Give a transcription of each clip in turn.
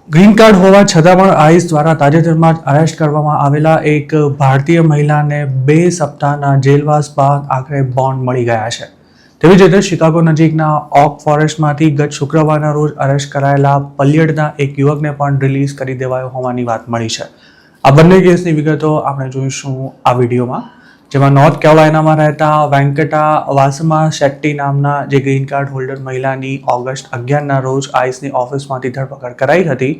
Green card હોવા છતાં પણ આઈસ દ્વારા તાજેતરમાં જ અરેસ્ટ કરવામાં આવેલા એક ભારતીય મહિલાને 2 સપ્તાહના જેલવાસ બાદ આખરે બોન્ડ મળી ગયા છે. તેવી જ રીતે શિકાગો નજીકના ઓક ફોરેસ્ટમાંથી ગત શુક્રવારના રોજ અરેસ્ટ કરાયેલા પલ્યડના એક યુવકને પણ રિલીઝ કરી દેવાયો હોવાની વાત મળી છે. આ બંને કેસની વિગતો આપણે જોઈશું આ વિડીયોમાં, જેમાં નોર્થ કેરોલાઇનામાં રહેતા વેંકટા વાસમા શેટ્ટી નામના જે ગ્રીન કાર્ડ હોલ્ડર મહિલાની ઓગસ્ટ 11ના રોજ આઈસની ઓફિસમાંથી ધરપકડ કરાઈ હતી.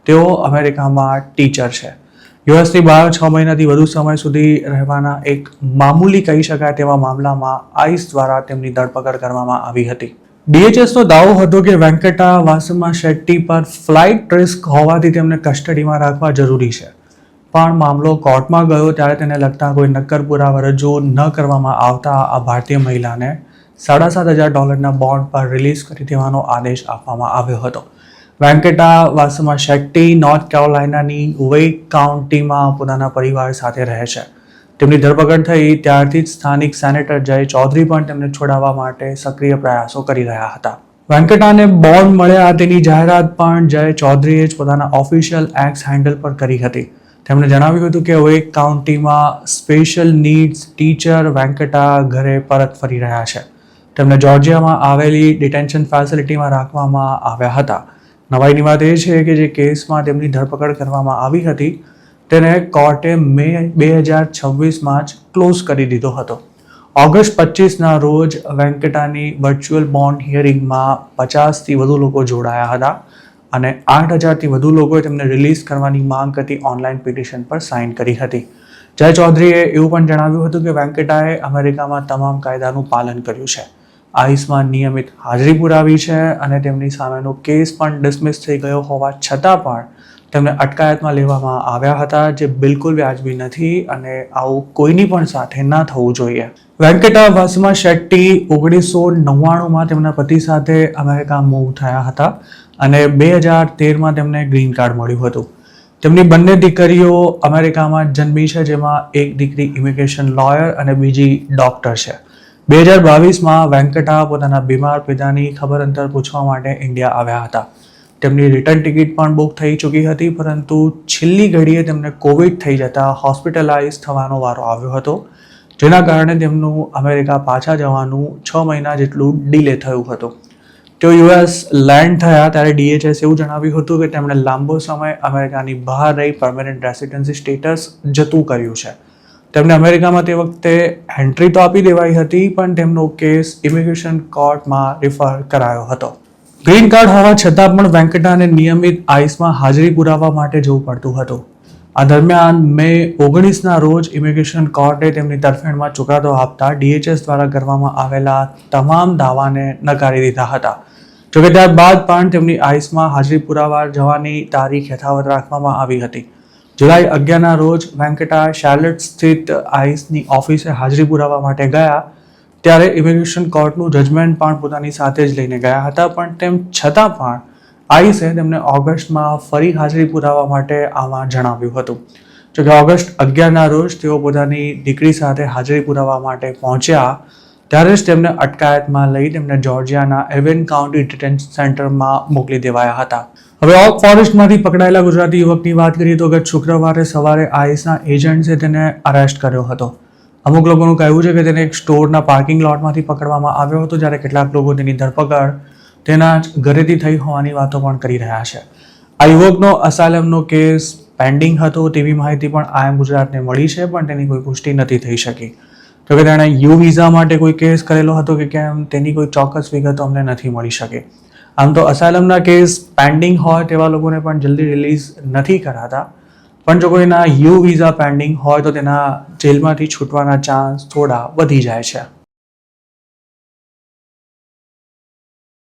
તેઓ અમેરિકામાં ટીચર છે. યુએસની બહાર 6 મહિનાથી વધુ સમય સુધી રહેવાના એક મામૂલી કહી શકાય તેવા મામલામાં આઈસ દ્વારા તેમની ધરપકડ કરવામાં આવી હતી. DHSનો દાવો હતો કે વેંકટા વાસમા શેટ્ટી પર ફ્લાઇટ રિસ્ક હોવાથી તેમને કસ્ટડીમાં રાખવા જરૂરી છે, પણ મામલો કોર્ટમાં ગયો ત્યારે તેને લગતા કોઈ નક્કર પુરાવા રજૂ ન કરવામાં આવતા આ ભારતીય મહિલાને $7,500 બોન્ડ પર રિલીઝ કરી દેવાનો આદેશ આપવામાં આવ્યો હતો. વેંકટા વાસમા શેટ્ટી નોર્થ કેરોલાઇનાની વેઇક કાઉન્ટીમાં પોતાના પરિવાર સાથે રહે છે. તેમની ધરપકડ થઈ ત્યારથી જ સ્થાનિક સેનેટર જય ચૌધરી પણ તેમને છોડાવવા માટે સક્રિય પ્રયાસો કરી રહ્યા હતા. વેંકટાને બોન્ડ મળ્યા તેની જાહેરાત પણ જય ચૌધરીએ જ પોતાના ઓફિશિયલ એક્સ હેન્ડલ પર કરી હતી. તેમણે જણાવ્યું હતું કે વેઇક કાઉન્ટીમાં સ્પેશિયલ નીડ્સ ટીચર વેંકટા ઘરે પરત ફરી રહ્યા છે. તેમને જોર્જિયામાં આવેલી ડિટેન્શન ફેસિલિટીમાં રાખવામાં આવ્યા હતા. નવાઈની વાત એ છે કે જે કેસમાં તેમની ધરપકડ કરવામાં આવી હતી તેને કોર્ટે મે 2026માં જ ક્લોઝ કરી દીધો હતો. ઓગસ્ટ 25ના રોજ વેંકટાની વર્ચ્યુઅલ બોન્ડ હિયરિંગમાં 50થી વધુ લોકો જોડાયા હતા અને 8,000થી વધુ લોકોએ તેમને રિલીઝ કરવાની માંગ કરતી ઓનલાઈન પિટિશન પર સાઇન કરી હતી. જય ચૌધરીએ એવું પણ જણાવ્યું હતું કે વેંકટાએ અમેરિકામાં તમામ કાયદાનું પાલન કર્યું છે, આઈસમાં નિયમિત હાજરી પુરાવી છે અને તેમની સામેનો કેસ પણ ડિસમિસ થઈ ગયો હોવા છતાં પણ તેમને અટકાયતમાં લેવામાં આવ્યા હતા, જે બિલકુલ વ્યાજબી નથી અને આવું કોઈની પણ સાથે ન થવું જોઈએ. વેંકટા વાસમા શેટ્ટી 1999માં તેમના પતિ સાથે અમેરિકા મૂવ થયા હતા અને 2013માં તેમને ગ્રીન કાર્ડ મળ્યું હતું. તેમની બંને દીકરીઓ અમેરિકામાં જન્મી છે, જેમાં એક દીકરી ઇમિગ્રેશન લોયર અને બીજી ડોક્ટર છે. 2022માં વેંકટા પોતાના બીમાર પિતાની ખબર અંતર પૂછવા માટે ઇન્ડિયા આવ્યા હતા. તેમની રિટર્ન ટિકિટ પણ બુક થઈ ચૂકી હતી, પરંતુ છેલ્લી ઘડીએ તેમને કોવિડ થઈ જતા હોસ્પિટલાઇઝ થવાનો વારો આવ્યો હતો, જેના કારણે તેમનું અમેરિકા પાછા જવાનું 6 મહિના જેટલું ડિલે થયું હતું. તેઓ US લેન્ડ થયા ત્યારે DHS એવું જણાવ્યું હતું કે તેમણે લાંબો સમય અમેરિકાની બહાર રહી પરમેનન્ટ રેસિડેન્સી સ્ટેટસ જતું કર્યું છે. તેમને અમેરિકામાં તે વખતે એન્ટ્રી તો આપી દેવાઈ હતી, પણ તેમનો કેસ ઇમિગ્રેશન કોર્ટમાં રિફર કરાયો હતો. ગ્રીન કાર્ડ હોવા છતાં પણ વેંકટાને નિયમિત આઈસમાં હાજરી પુરાવવા માટે જવું પડતું હતું. આ દરમિયાન મે 19ના રોજ ઇમિગ્રેશન કોર્ટે તેમની તરફેણમાં ચુકાદો આપતા DHS દ્વારા કરવામાં આવેલા તમામ દાવાને નકારી દીધા હતા. જોકે ત્યારબાદ પણ તેમની આઈસમાં હાજરી પુરાવા જવાની તારીખ યથાવત રાખવામાં આવી હતી. જુલાઈ 11ના રોજ વેંકટા શાર્લેટ સ્થિત આઈસની ઓફિસે હાજરી પુરાવવા માટે ગયા ત્યારે ઇમિગ્રેશન કોર્ટનું જજમેન્ટ પણ પોતાની સાથે જ લઈને ગયા હતા, પણ તેમ છતાં પણ આઈસે તેમને ઓગસ્ટમાં ફરી હાજરી પુરાવવા માટે આમાં જણાવ્યું હતું. જોકે ઓગસ્ટ 11ના રોજ તેઓ પોતાની દીકરી સાથે હાજરી પુરાવવા માટે પહોંચ્યા ત્યારે જ તેમને અટકાયતમાં લઈ તેમને જોર્જિયાના એર્વિન કાઉન્ટી ડિટેન્શન સેન્ટરમાં મોકલી દેવાયા હતા. હવે ઓક ફોરેસ્ટમાંથી પકડાયેલા ગુજરાતી યુવકની વાત કરીએ તો ગત શુક્રવારે સવારે આઈસના એજન્ટ્સે તેને અરેસ્ટ કર્યો હતો. અમુક લોકોનું કહેવું છે કે તેને એક સ્ટોરના પાર્કિંગ લોટમાંથી પકડવામાં આવ્યો હતો, જ્યારે કેટલાક લોકો તેની ધરપકડ તેના જ ઘરેથી થઈ હોવાની વાતો પણ કરી રહ્યા છે. આ યુવકનો અસાયલમનો કેસ પેન્ડિંગ હતો તેવી માહિતી પણ IIM ગુજરાતને મળી છે, પણ તેની કોઈ પુષ્ટિ નથી થઈ શકી. જોકે તેણે યુ વિઝા માટે કોઈ કેસ કરેલો હતો કે કેમ તેની કોઈ ચોક્કસ વિગતો અમને નથી મળી શકી. આમ તો અસાયલમના કેસ પેન્ડિંગ હોય તેવા લોકોને પણ જલ્દી રિલીઝ નથી કરાતા, પણ જો કોઈના યુ વિઝા પેન્ડિંગ હોય તો તેના જેલમાંથી છૂટવાના ચાન્સ થોડા વધી જાય છે.